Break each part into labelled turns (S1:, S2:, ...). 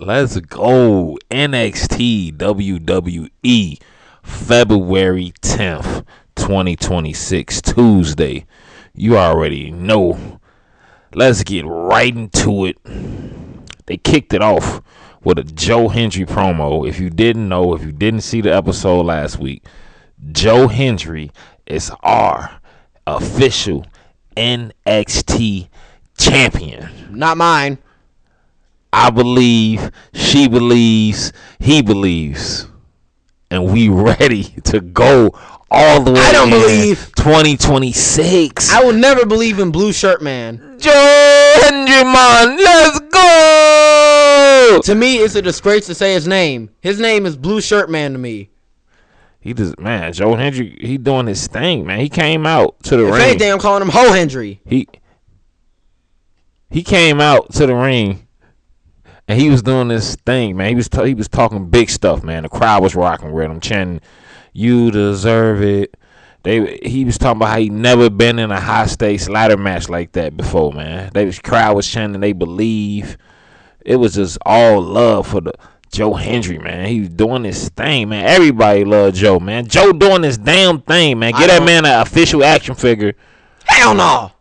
S1: Let's go. NXT WWE February 10th, 2026, Tuesday. You already know. Let's get right into it. They kicked it off with a Joe Hendry promo. If you didn't know, if you didn't see the episode last week, Joe Hendry is our official NXT champion.
S2: Not mine.
S1: I believe, she believes, he believes. And we ready to go all the way.
S2: I don't believe
S1: 2026.
S2: I will never believe in Blue Shirt Man.
S1: Joe Hendry, man, let's go.
S2: To me, it's a disgrace to say his name. His name is Blue Shirt Man to me.
S1: He just, man, Joe Hendry, he doing his thing, man. He came out to the ring.
S2: If anything, I'm calling him Ho Hendry.
S1: He came out to the ring. And he was doing this thing, man. He was talking big stuff, man. The crowd was rocking with him, chanting, "You deserve it." He was talking about how he never been in a high stakes ladder match like that before, man. The crowd was chanting, "They believe." It was just all love for the Joe Hendry, man. He was doing this thing, man. Everybody loved Joe, man. Joe doing this damn thing, man. Get that man an official action figure.
S2: Hell no.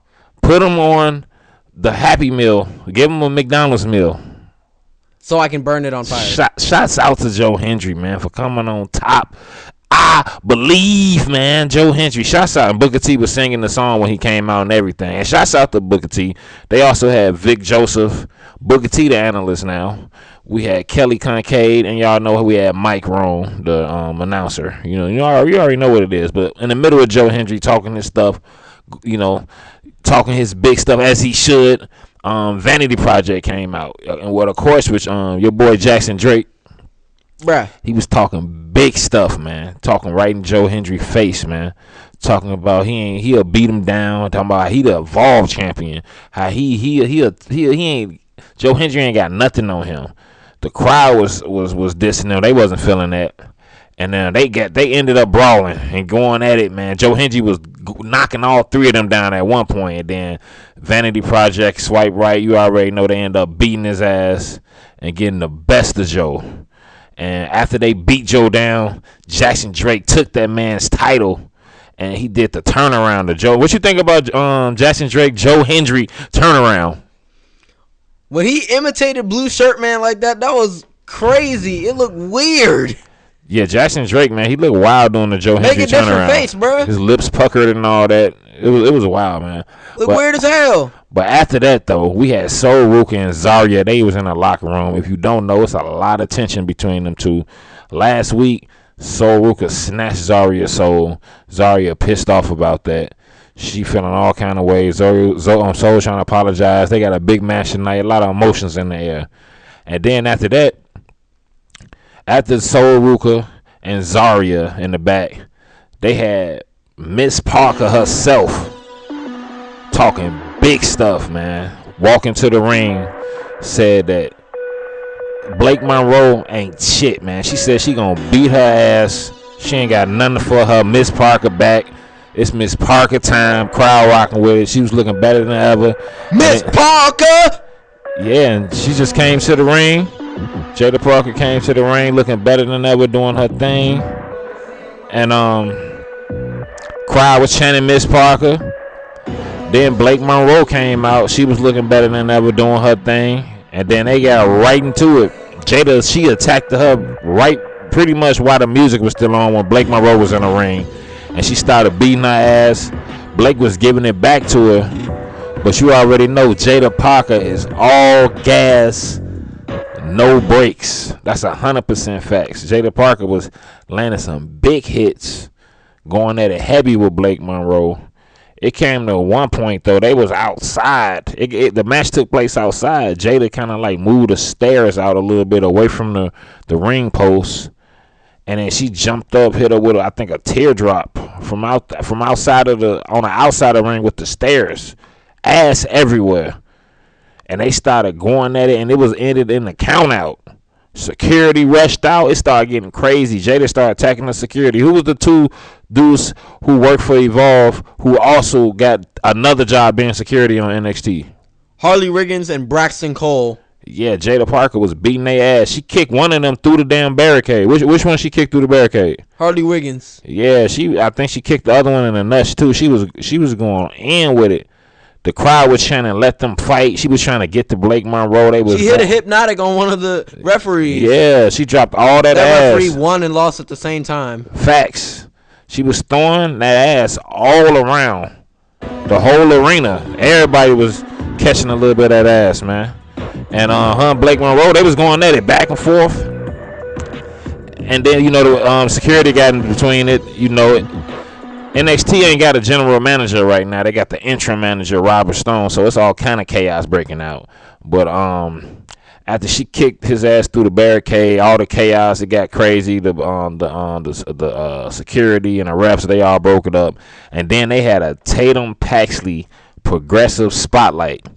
S1: Put him on the Happy Meal. Give him a McDonald's meal.
S2: So I can burn it on fire.
S1: Shots out to Joe Hendry, man, for coming on top. I believe, man. Joe Hendry. Shots out. And Booker T was singing the song when he came out and everything. And shots out to Booker T. They also had Vic Joseph. Booker T, the analyst now. We had Kelly Kincaid. And y'all know we had Mike Rohn, the announcer. You already know what it is. But in the middle of Joe Hendry talking his stuff, talking his big stuff as he should, Vanity Project came out, and of course, which your boy Jackson Drake,
S2: bruh,
S1: he was talking big stuff, man. Talking right in Joe Hendry's face, man. Talking about he'll beat him down. Talking about he the Evolve champion. How he ain't, Joe Hendry ain't got nothing on him. The crowd was dissing them. They wasn't feeling that. And then they ended up brawling and going at it, man. Joe Hendry was knocking all three of them down at one point. And then Vanity Project swipe right. You already know they end up beating his ass and getting the best of Joe. And after they beat Joe down, Jackson Drake took that man's title and he did the turnaround to Joe. What you think about Jackson Drake, Joe Hendry turnaround?
S2: When he imitated Blue Shirt Man like that, that was crazy. It looked weird.
S1: Yeah, Jackson Drake, man, he looked wild doing the Joe Hendry turnaround. Make a different
S2: face, bro.
S1: His lips puckered and all that. It was wild, man.
S2: Look weird as hell.
S1: But after that, though, we had Soul Ruka and Zarya. They was in the locker room. If you don't know, it's a lot of tension between them two. Last week, Soul Ruka snatched Zarya's soul. Zarya pissed off about that. She feeling all kind of ways. Soul trying to apologize. They got a big match tonight. A lot of emotions in the air. And then after that, after Soul Ruka and Zarya in the back, they had Miss Parker herself talking big stuff, man. Walking to the ring, said that Blake Monroe ain't shit, man. She said she gonna beat her ass. She ain't got nothing for her Miss Parker back. It's Miss Parker time. Crowd rocking with it. She was looking better than ever.
S2: Miss Parker!
S1: Yeah, and she just came to the ring. Jada Parker came to the ring looking better than ever, doing her thing. And crowd was chanting Miss Parker. Then Blake Monroe came out. She was looking better than ever, doing her thing. And then they got right into it. Jada, she attacked her right pretty much while the music was still on when Blake Monroe was in the ring. And she started beating her ass. Blake was giving it back to her. But you already know Jada Parker is all gas, no breaks. That's 100% facts. Jada Parker was landing some big hits, going at it heavy with Blake Monroe. It came to one point, though, they was outside. The match took place outside. Jada kind of like moved the stairs out a little bit away from the ring post. And then she jumped up, hit her with, I think, a teardrop from outside of on the outside of the ring with the stairs. Ass everywhere. And they started going at it, and it was ended in the count out. Security rushed out. It started getting crazy. Jada started attacking the security. Who was the two dudes who worked for Evolve who also got another job being security on NXT?
S2: Harley Riggins and Braxton Cole.
S1: Yeah, Jada Parker was beating their ass. She kicked one of them through the damn barricade. Which one she kicked through the barricade?
S2: Harley Wiggins.
S1: Yeah, I think she kicked the other one in the nuts too. She was going in with it. The crowd was trying to let them fight. She was trying to get to Blake Monroe.
S2: She hit a hypnotic on one of the referees.
S1: Yeah, she dropped all that ass.
S2: Referee won and lost at the same time.
S1: Facts. She was throwing that ass all around the whole arena. Everybody was catching a little bit of that ass, man. And her and Blake Monroe, they was going at it back and forth. And then, the security got in between it. NXT ain't got a general manager right now. They got the interim manager, Robert Stone. So it's all kind of chaos breaking out. But after she kicked his ass through the barricade, all the chaos, it got crazy. The security and the refs, they all broke it up. And then they had a Tatum Paxley progressive spotlight.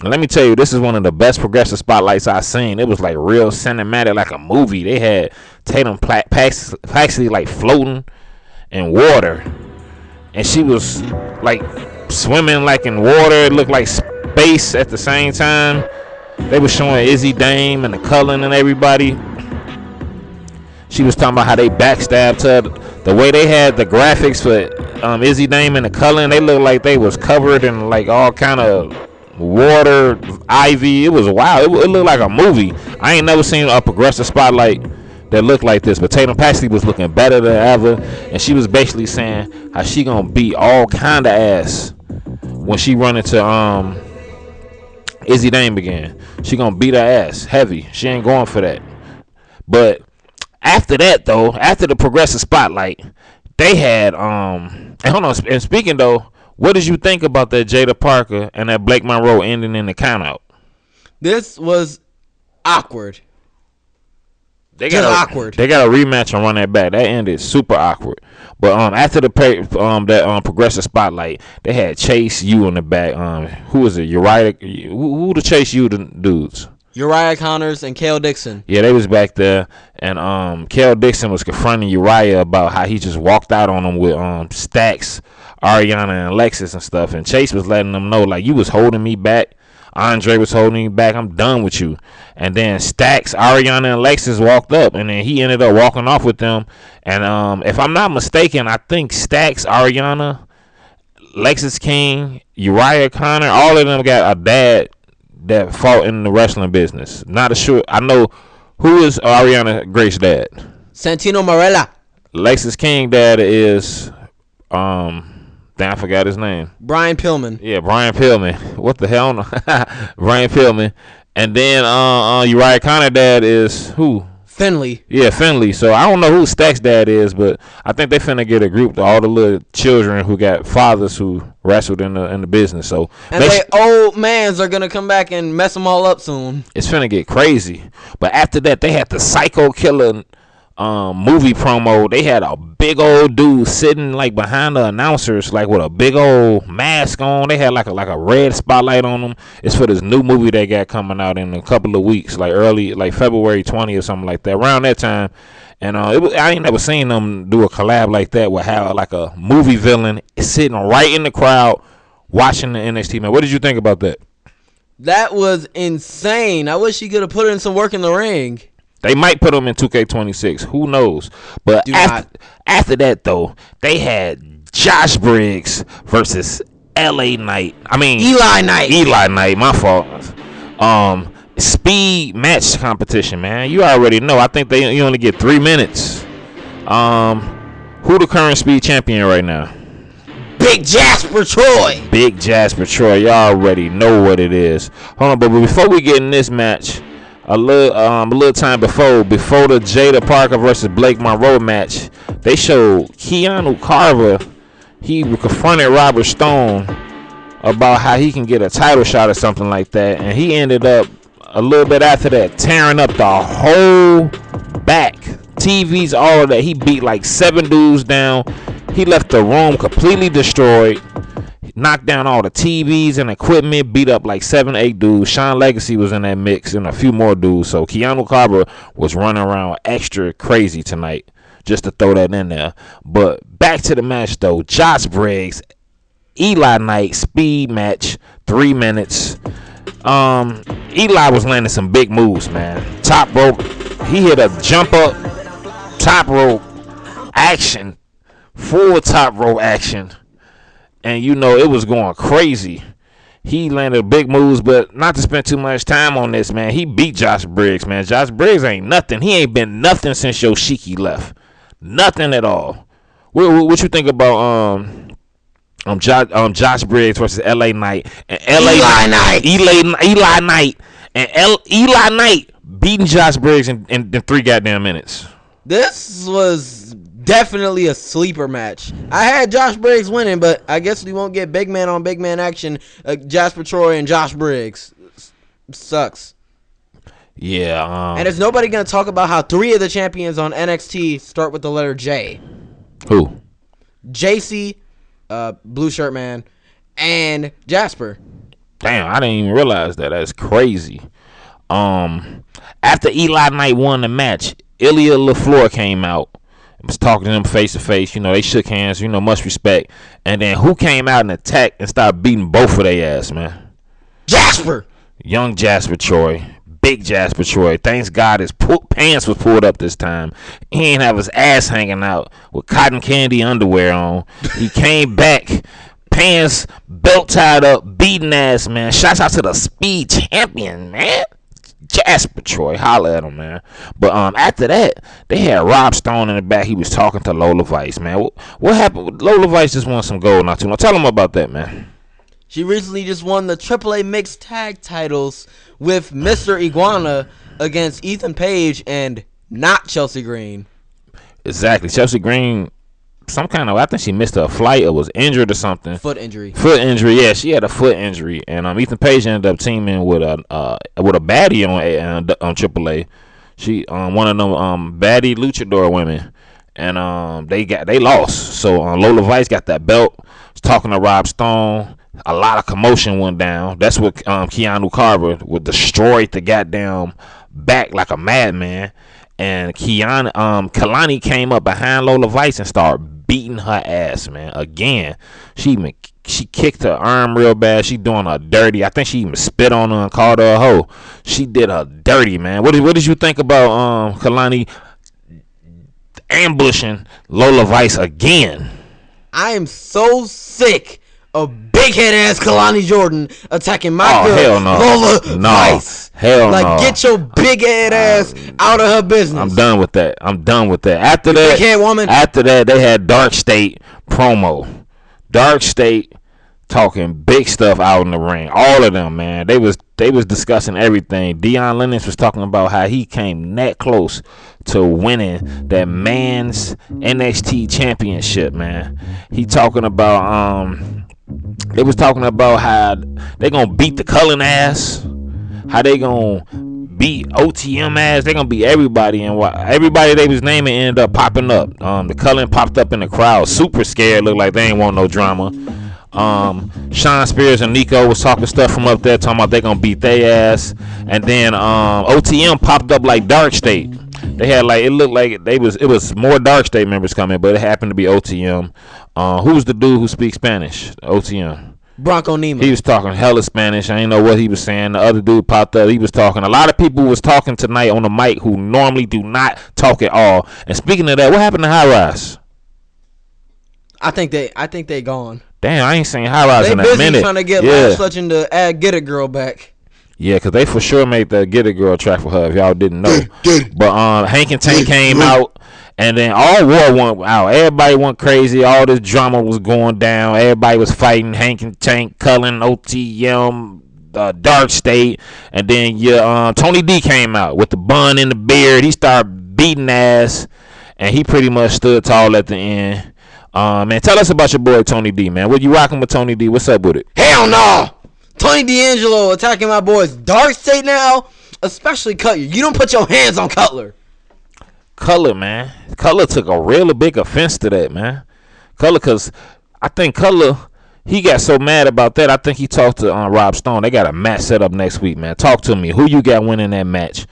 S1: And let me tell you, this is one of the best progressive spotlights I've seen. It was like real cinematic, like a movie. They had Tatum Paxley like floating in water. And she was like swimming like in water. It looked like space at the same time. They were showing Izzy Dame and the Cullen and everybody. She was talking about how they backstabbed her. The way they had the graphics for Izzy Dame and the Cullen, they looked like they was covered in like all kind of water, ivy. It was wild. It looked like a movie. I ain't never seen a progressive spotlight that looked like this. But Tatum Paxley was looking better than ever, and she was basically saying how she gonna beat all kind of ass when she run into Izzy Dame again. She gonna beat her ass heavy. She ain't going for that. But after that though, after the progressive spotlight, they had and hold on. And speaking though, what did you think about that Jada Parker and that Blake Monroe ending in the countout?
S2: This was awkward.
S1: They got a rematch and run that back. That ended super awkward. But after the progressive spotlight, they had Chase U in the back. Who was it? Uriah. Who the Chase U dudes?
S2: Uriah Connors and Kale Dixon.
S1: Yeah, they was back there, and Kale Dixon was confronting Uriah about how he just walked out on him with Stacks, Ariana, and Alexis and stuff. And Chase was letting them know like, you was holding me back. Andre was holding me back. I'm done with you. And then Stacks, Ariana, and Alexis walked up, and then he ended up walking off with them. And if I'm not mistaken, I think Stacks, Ariana, Lexus King, Uriah Connor, all of them got a dad that fought in the wrestling business. Not sure. I know who is Ariana Grace's dad.
S2: Santino Marella.
S1: Lexus King dad is I forgot his name.
S2: Brian Pillman.
S1: Yeah, Brian Pillman. What the hell? Brian Pillman. And then Uriah Connor dad is who?
S2: Finley.
S1: Yeah, Finley. So I don't know who Stack's dad is, but I think they finna get a group to all the little children who got fathers who wrestled in the business. So
S2: and they old mans are gonna come back and mess them all up soon.
S1: It's finna get crazy. But after that, they had the Psycho Killer movie promo. They had a big old dude sitting like behind the announcers, like with a big old mask on. They had like a red spotlight on them. It's for this new movie they got coming out in a couple of weeks, like early, like February 20 or something like that, around that time. And I ain't never seen them do a collab like that with how like a movie villain is sitting right in the crowd watching the NXT, man. What did you think about that?
S2: That was insane. I wish he could have put in some work in the ring.
S1: They might put them in 2K26. Who knows? But after that, though, they had Josh Briggs versus Eli Knight. Eli Knight. My fault. Speed match competition, man. You already know. I think you only get 3 minutes. Who the current speed champion right now?
S2: Big Jasper Troy.
S1: Big Jasper Troy. Y'all already know what it is. Hold on, but before we get in this match, a little time before the Jada Parker versus Blake Monroe match, they showed Keanu Carver. He confronted Robert Stone about how he can get a title shot or something like that, and he ended up a little bit after that tearing up the whole back, TVs, all of that. He beat like 7 dudes down. He left the room completely destroyed. Knocked down all the TVs and equipment, beat up like 7, 8 dudes. Sean Legacy was in that mix and a few more dudes. So Keanu Carver was running around extra crazy tonight, just to throw that in there. But back to the match though. Josh Briggs, Eli Knight, speed match, 3 minutes. Eli was landing some big moves, man. Top rope, he hit a jump up, top rope action, full top rope action, and it was going crazy. He landed big moves, but not to spend too much time on this, man. He beat Josh Briggs, man. Josh Briggs ain't nothing. He ain't been nothing since Yoshiki left. Nothing at all. What you think about Josh Briggs versus Eli Knight and Eli Knight and Eli Knight beating Josh Briggs in 3 goddamn minutes?
S2: This was definitely a sleeper match. I had Josh Briggs winning, but I guess we won't get big man on big man action. Jasper Troy and Josh Briggs sucks.
S1: Yeah.
S2: And there's nobody gonna talk about how 3 of the champions on NXT start with the letter J.
S1: Who?
S2: JC, Blue Shirt Man, and Jasper.
S1: Damn, I didn't even realize that. That's crazy. After Eli Knight won the match, Ilya LaFleur came out and was talking to him face to face. They shook hands. Much respect. And then who came out and attacked and started beating both of their ass, man?
S2: Jasper.
S1: Young Jasper Troy. Big Jasper Troy. Thanks God his pants was pulled up this time. He ain't have his ass hanging out with cotton candy underwear on. He came back, pants belt tied up, beating ass, man. Shouts out to the Speed Champion, man. Jasper Troy, holla at him, man. But after that, they had Rob Stone in the back. He was talking to Lola Vice, man. What happened? Lola Vice just won some gold not too long. Tell him about that, man.
S2: She recently just won the AAA Mixed Tag titles with Mr. Iguana against Ethan Page and not Chelsea Green.
S1: Exactly. Chelsea Green, I think she missed her flight or was injured or something.
S2: Foot injury,
S1: yeah. She had a foot injury. And Ethan Page ended up teaming with a baddie on AAA. She one of them baddie luchador women. And they lost. So Lola Vice got that belt. Was talking to Rob Stone. A lot of commotion went down. That's what Keanu Carver would destroyed the goddamn back like a madman. And Kalani came up behind Lola Vice and started beating her ass, man. Again, she kicked her arm real bad. She doing her dirty. I think she even spit on her and called her a hoe. She did her dirty, man. What did you think about Kalani ambushing Lola Vice again?
S2: I am so sick of big head ass Kalani Jordan attacking my girl
S1: hell no.
S2: Lola Vice.
S1: Hell no.
S2: Get your big head ass out of her business.
S1: I'm done with that. After that,
S2: big head woman.
S1: After that, they had Dark State promo. Dark State talking big stuff out in the ring. All of them, man. They was discussing everything. Dion Lennox was talking about how he came that close to winning that man's NXT championship, man. He talking about they was talking about how they gonna beat the Cullen ass, how they gonna beat OTM ass. They gonna beat everybody, and everybody they was naming ended up popping up. The Cullen popped up in the crowd, super scared, looked like they ain't want no drama. Sean Spears and Nico was talking stuff from up there, talking about they gonna beat their ass, and then OTM popped up like Dark State. They had it looked like it was more Dark State members coming, but it happened to be OTM. Who's the dude who speaks Spanish? OTM.
S2: Bronco Nima.
S1: He was talking hella Spanish. I didn't know what he was saying. The other dude popped up. He was talking. A lot of people was talking tonight on the mic who normally do not talk at all. And speaking of that, what happened to High Rise?
S2: I think they gone.
S1: Damn, I ain't seen High Rise in a minute.
S2: They busy trying to get Last Legend to add Get It Girl back.
S1: Yeah, because they for sure made the Get It Girl track for her, if y'all didn't know. But Hank and Tank came out, and then all war went out. Everybody went crazy. All this drama was going down. Everybody was fighting. Hank and Tank, Cullen, OTM, Dark State. And then Tony D came out with the bun and the beard. He started beating ass, and he pretty much stood tall at the end. Man, tell us about your boy Tony D, man. What you rocking with Tony D? What's up with it?
S2: Hell no! Tony D'Angelo attacking my boys Dark State now, especially Cutler. You don't put your hands on Cutler.
S1: Cutler, man. Cutler took a real big offense to that, man. Cutler, because I think Cutler, he got so mad about that, I think he talked to Rob Stone. They got a match set up next week, man. Talk to me. Who you got winning that match?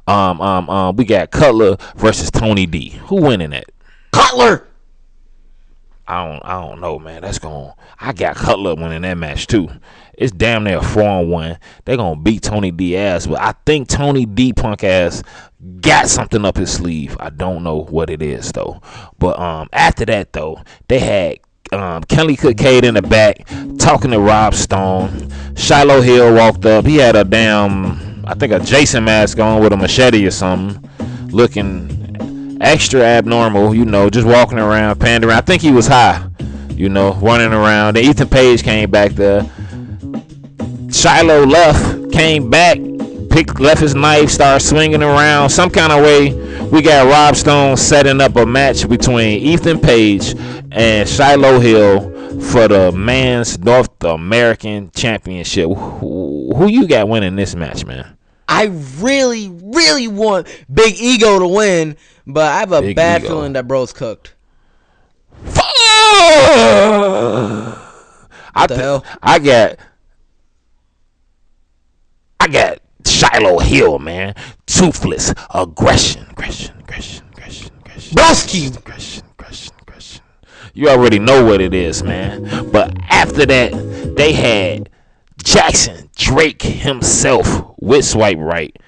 S1: We got Cutler versus Tony D. Who winning that?
S2: Cutler.
S1: I don't know, man. I got Cutler winning that match too. It's damn near 4-1. They're gonna beat Tony Diaz, but I think Tony D punk ass got something up his sleeve. I don't know what it is though. But after that though, they had Kelly Kincaid in the back talking to Rob Stone. Shiloh Hill walked up. He had a I think a Jason mask on with a machete or something, looking extra abnormal, just walking around, pandering. I think he was high, running around. Then Ethan Page came back there. Shiloh left, came back, left his knife, started swinging around. Some kind of way, we got Rob Stone setting up a match between Ethan Page and Shiloh Hill for the Men's North American Championship. Who you got winning this match, man?
S2: I really, really want Big Ego to win, but I have a bad feeling that bro's cooked.
S1: Fuck!
S2: What the hell?
S1: I got Shiloh Hill, man. Toothless aggression.
S2: Broski!
S1: Aggression. You already know what it is, man. But after that, they had Jackson Drake himself with Swipe Right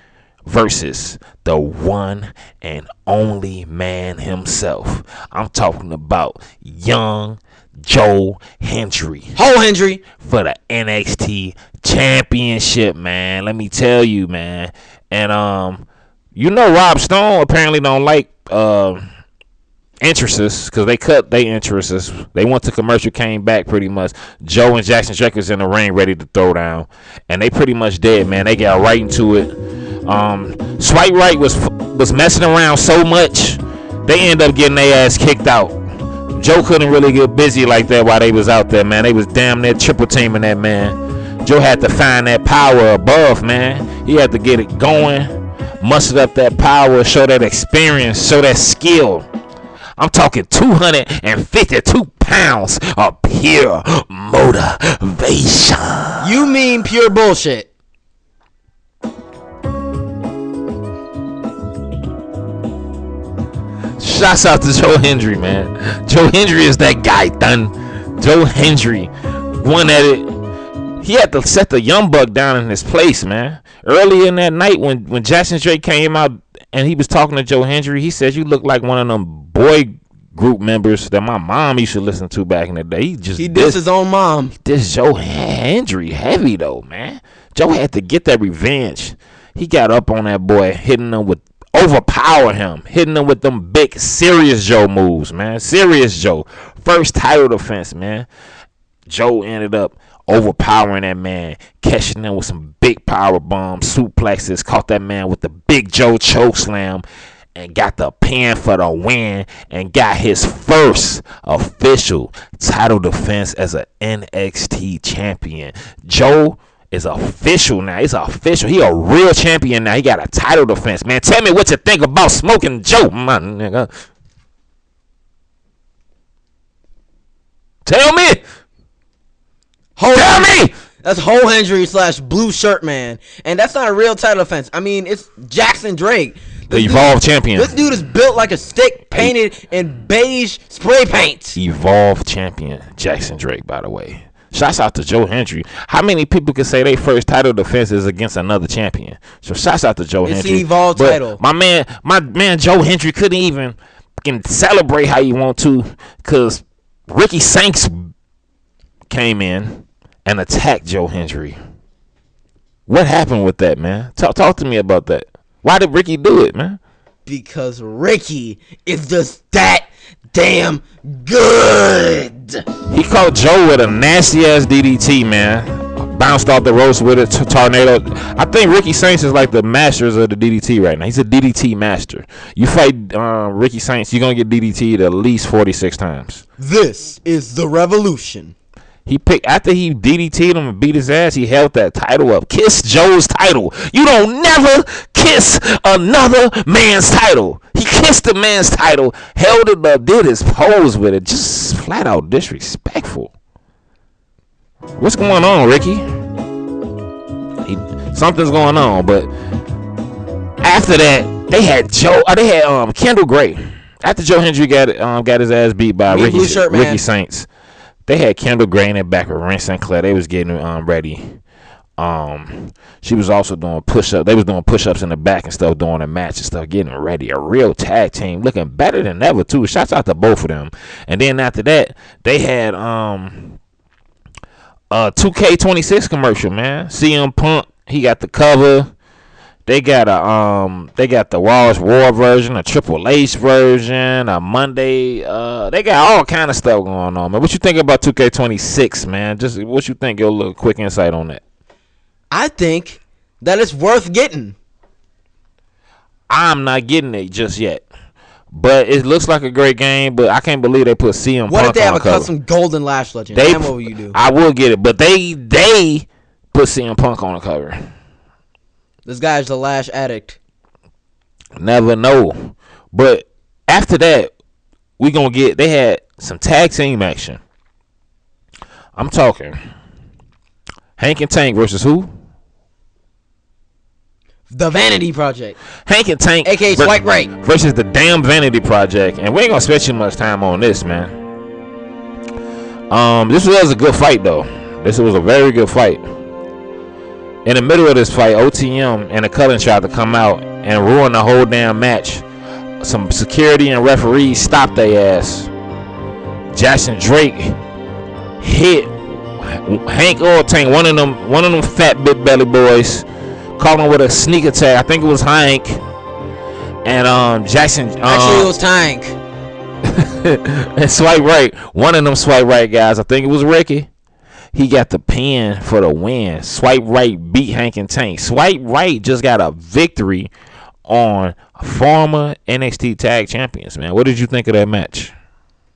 S1: versus the one and only man himself. I'm talking about Young Joe Hendry.
S2: Ho Hendry
S1: for the NXT Championship, man. Let me tell you, man. And Rob Stone apparently don't like entrances because they cut their entrances. They went to commercial, came back pretty much. Joe and Jackson Drake was in the ring ready to throw down, and they pretty much did, man. They got right into it. Swipe Right was messing around so much, they ended up getting their ass kicked out. Joe couldn't really get busy like that while they was out there, man. They was damn near triple teaming that man. Joe had to find that power above, man. He had to get it going, muster up that power, show that experience, show that skill. I'm talking 252 pounds of pure motivation.
S2: You mean pure bullshit?
S1: Shouts out to Joe Hendry, man. Joe Hendry is that guy, done. Joe Hendry won at it. He had to set the Young Buck down in his place, man. Early in that night when Jackson Drake came out and he was talking to Joe Hendry, he said, "You look like one of them boy group members that my mom used to listen to back in the day." He
S2: dissed his own mom.
S1: This Joe Hendry heavy though, man. Joe had to get that revenge. He got up on that boy, hitting him with hitting him with them big Serious Joe moves, man. Serious Joe. First title defense, man. Joe ended up overpowering that man, catching him with some big power bombs, suplexes, caught that man with the Big Joe choke slam, and got the pin for the win, and got his first official title defense as an NXT champion. Joe is official now. He's official. He a real champion now. He got a title defense, man. Tell me what you think about Smoking Joe, my nigga. Tell me. Tell me.
S2: That's Ho Hendry / Blue Shirt Man, and that's not a real title defense. I mean, it's Jackson Drake,
S1: the Evolved champion.
S2: This dude is built like a stick painted in beige spray paint.
S1: Evolved champion Jackson Drake, by the way. Shouts out to Joe Hendry. How many people can say their first title defense is against another champion? So shouts out to Joe Hendry.
S2: It's the Evolved title.
S1: My man Joe Hendry couldn't even celebrate how you want to, because Ricky Sanks came in and attacked Joe Hendry. What happened with that, man? Talk to me about that. Why did Ricky do it, man?
S2: Because Ricky is just that damn good.
S1: He caught Joe with a nasty ass DDT, man. Bounced off the ropes with a tornado. I think Ricky Saints is like the masters of the DDT right now. He's a DDT master. You fight Ricky Saints, you're gonna get DDT'd at least 46 times.
S2: This is the revolution.
S1: He picked after he DDT'd him and beat his ass. He held that title up. Kiss Joe's title. You don't never kiss another man's title. He kissed the man's title, held it up, did his pose with it. Just flat out disrespectful. What's going on, Ricky? Something's going on. But after that, they had Kendall Gray After Joe Hendry got his ass beat by Ricky Saints, they had Kendall Gray in the back with Ren Sinclair. They was getting ready. She was also doing push-ups. They was doing push-ups in the back and stuff, doing a match and stuff, getting ready. A real tag team, looking better than ever too. Shouts out to both of them. And then after that, they had 2K26 commercial, man. CM Punk, he got the cover. They got the Raw's War version, a Triple H version, a Monday. They got all kind of stuff going on, man. What you think about 2K26, man? Just what you think? Your little quick insight on that.
S2: I think that it's worth getting.
S1: I'm not getting it just yet, but it looks like a great game. But I can't believe they put CM Punk on the cover. What if they have a custom
S2: Golden Lash Legend? Damn, what will you do?
S1: I will get it, but they put CM Punk on the cover.
S2: This guy's the Lash addict.
S1: Never know. But after that, they had some tag team action. I'm talking Hank and Tank versus who?
S2: The Vanity Project.
S1: Hank and Tank,
S2: a.k.a. Swipe Right,
S1: versus the damn Vanity Project. And we ain't gonna spend too much time on this, man. This was a good fight, though. This was a very good fight. In the middle of this fight, OTM and the Cullen tried to come out and ruin the whole damn match. Some security and referees stopped their ass. Jackson Drake hit Hank or Tank, one of them fat big belly boys, caught him with a sneak attack. I think it was Hank. And Jackson.
S2: Actually, it was Tank.
S1: And Swipe Right, one of them Swipe Right guys. I think it was Ricky. He got the pin for the win. Swipe Right beat Hank and Tank. Swipe Right just got a victory on former NXT Tag Champions, man. What did you think of that match?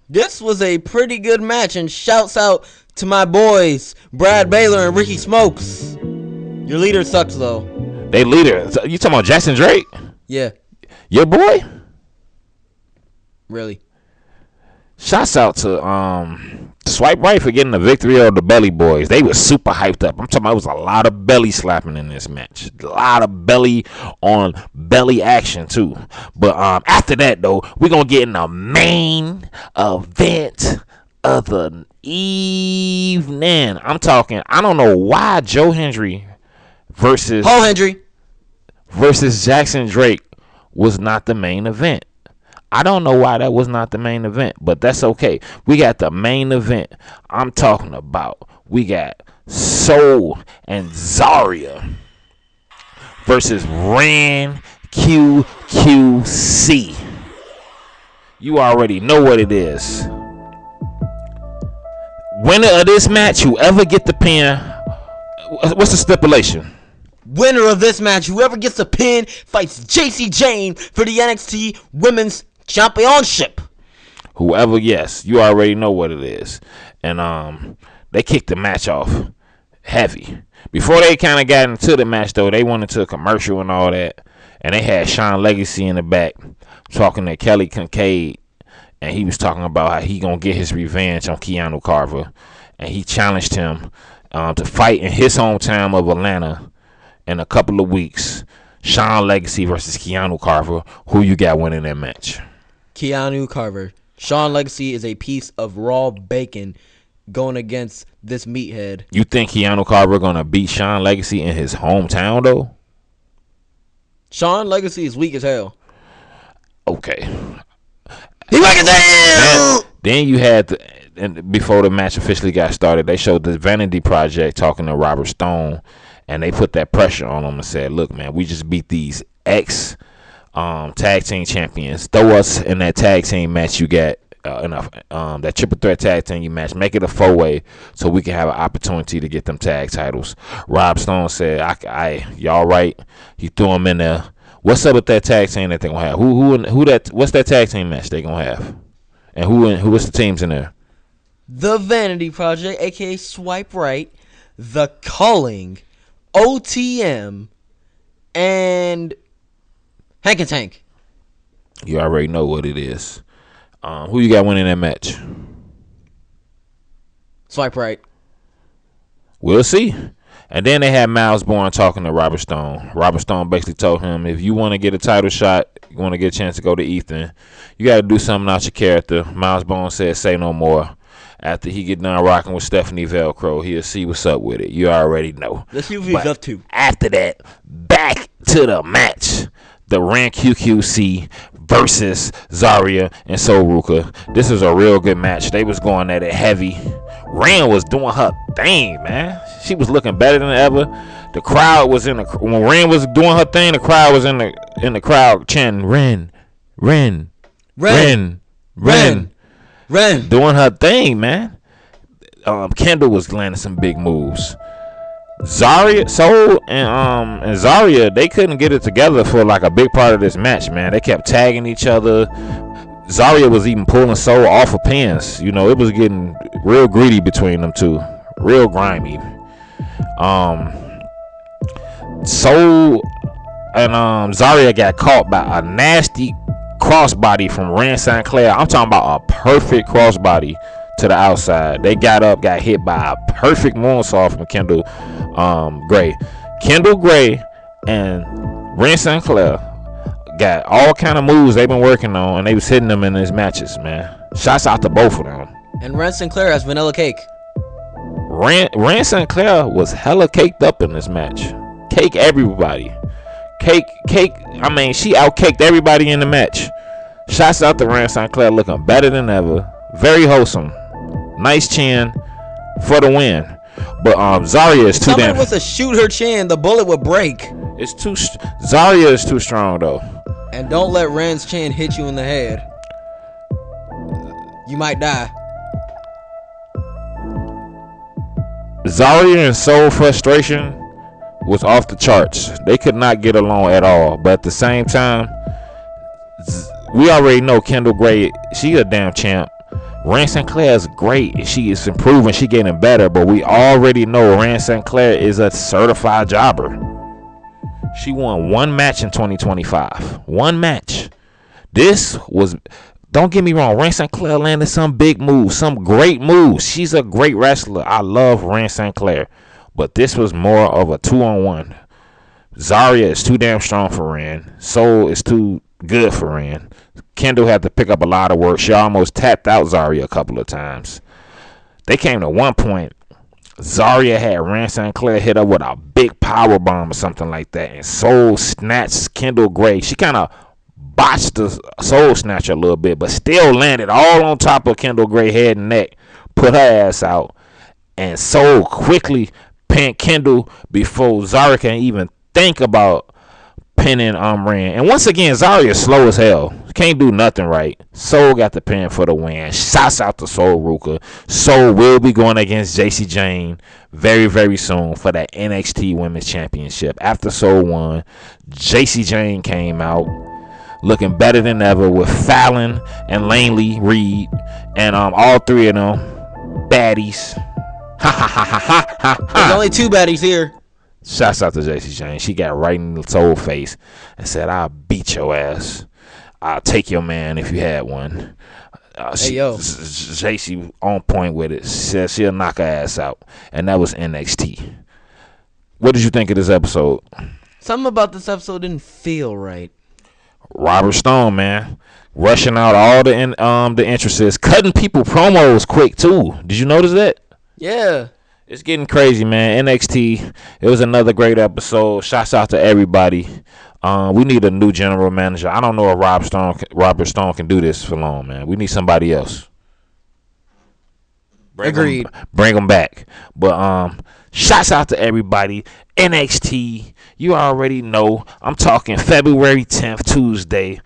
S2: This was a pretty good match, and shouts out to my boys, Brad Baylor and Ricky Smokes. Your leader sucks, though.
S1: They leader. You talking about Jackson Drake?
S2: Yeah.
S1: Your boy?
S2: Really?
S1: Shouts out to Swipe Right for getting the victory over the Belly Boys. They were super hyped up. I'm talking about it was a lot of belly slapping in this match. A lot of belly on belly action too. But after that though, we're gonna get in the main event of the evening. I'm talking, I don't know why Joe Hendry versus Jackson Drake was not the main event. I don't know why that was not the main event, but that's okay. We got the main event. I'm talking about we got Soul and Zarya versus Ran QQC. You already know what it is. Winner of this match, whoever get the pin, what's the stipulation?
S2: Winner of this match, whoever gets the pin, fights JC Jane for the NXT Women's Championship.
S1: Whoever, yes, you already know what it is. And they kicked the match off heavy. Before they kind of got into the match, though, they went into a commercial and all that. And they had Sean Legacy in the back talking to Kelly Kincaid. And he was talking about how he going to get his revenge on Keanu Carver. And he challenged him to fight in his hometown of Atlanta in a couple of weeks. Sean Legacy versus Keanu Carver. Who you got winning that match?
S2: Keanu Carver. Sean Legacy is a piece of raw bacon going against this meathead.
S1: You think Keanu Carver gonna beat Sean Legacy in his hometown though?
S2: Sean Legacy is weak as hell.
S1: Okay.
S2: He weak as hell.
S1: Then you had and before the match officially got started, they showed the Vanity Project talking to Robert Stone, and they put that pressure on him and said, "Look, man, we just beat these tag team champions. Throw us in that tag team match you got that triple threat tag team match. Make it a 4-way so we can have an opportunity to get them tag titles." Rob Stone said, y'all right. He threw them in there. What's up with that tag team that they gonna have? What's that tag team match they gonna have? And what's the teams in there?
S2: The Vanity Project, aka Swipe Right, The Culling, OTM, and Hank and Tank.
S1: You already know what it is. Who you got winning that match?
S2: Swipe Right.
S1: We'll see. And then they had Miles Bourne talking to Robert Stone. Robert Stone basically told him, if you want to get a title shot, want to get a chance to go to Ethan, you got to do something out your character. Miles Bone said, "Say no more." After he get done rocking with Stephanie Velcro, he'll see what's up with it. You already know.
S2: Let's see what he's up to.
S1: After that, back to the match. The Ran QQC versus Zarya and Sol Ruka. This is a real good match. They was going at it heavy. Ran was doing her thing, man. She was looking better than ever. The crowd was in the when Ran was doing her thing. The crowd was in the crowd chanting Ren, Ren, Ren, Ren, Ren, doing her thing, man. Kendall was landing some big moves. Zarya, Sol, and Zarya, they couldn't get it together for like a big part of this match, man. They kept tagging each other. Zarya was even pulling Sol off of pins. You know, it was getting real greedy between them two, real grimy. Sol and Zarya got caught by a nasty crossbody from Rand Sinclair. I'm talking about a perfect crossbody to the outside. They got up, got hit by a perfect moonsault from Kendall Gray. Kendall Gray and Rand Sinclair got all kind of moves they've been working on, and they was hitting them in these matches, man. Shouts out to both of them.
S2: And Rand Sinclair has vanilla cake.
S1: Rand Sinclair was hella caked up in this match. Cake everybody. Cake. I mean, she outcaked everybody in the match. Shouts out to Rand Sinclair, looking better than ever. Very wholesome. Nice chin for the win. But Zarya is too damn.
S2: Someone was to shoot her chin, the bullet would break.
S1: It's too. Zarya is too strong though.
S2: And don't let Rand's chin hit you in the head. You might die.
S1: Zarya and Sol frustration was off the charts. They could not get along at all. But at the same time, we already know Kendall Gray. She a damn champ. Rand Sinclair is great. She is improving. She getting better. But we already know Rand Sinclair is a certified jobber. She won one match in 2025. One match. This was, don't get me wrong, Rand Sinclair landed some big moves, some great moves. She's a great wrestler. I love Rand Sinclair. But this was more of a 2-on-1. Zarya is too damn strong for Rand. Sol is too good for Rand. Kendall had to pick up a lot of work. She almost tapped out Zarya a couple of times. They came to one point. Zarya had Rand Sinclair hit up with a big power bomb or something like that, and Sol snatched Kendall Gray. She kind of botched the Soul Snatcher a little bit, but still landed all on top of Kendall Gray head and neck, put her ass out, and Sol quickly pinned Kendall before Zarya can even think about pinning Rand. And once again, Zarya is slow as hell. Can't do nothing right. Sol got the pin for the win. Shouts out to Sol Ruka. Sol will be going against JC Jane very, very soon for that NXT Women's Championship. After Sol won, JC Jane came out looking better than ever with Fallon and Langley Reed and all three of them baddies. Ha ha ha ha ha ha.
S2: There's only two baddies here.
S1: Shouts out to JC Jane. She got right in the Soul face and said, "I'll beat your ass. I'll take your man if you had one."
S2: Hey, yo.
S1: JC on point with it. She said she'll knock her ass out. And that was NXT. What did you think of this episode?
S2: Something about this episode didn't feel right.
S1: Robert Stone, man. Rushing out all the entrances. Cutting people promos quick, too. Did you notice that?
S2: Yeah.
S1: It's getting crazy, man. NXT, it was another great episode. Shouts out to everybody. We need a new general manager. I don't know if Robert Stone can do this for long, man. We need somebody else.
S2: Agreed.
S1: Bring them back. But shouts out to everybody. NXT, you already know. I'm talking February 10th, Tuesday.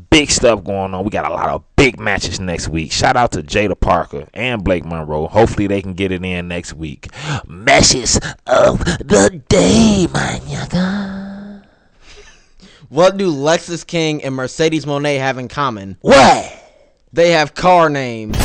S1: Big stuff going on. We got a lot of big matches next week. Shout out to Jada Parker and Blake Monroe. Hopefully they can get it in next week. Matches of the day, my nigga.
S2: What do Lexus King and Mercedes Moné have in common?
S1: What?
S2: They have car names.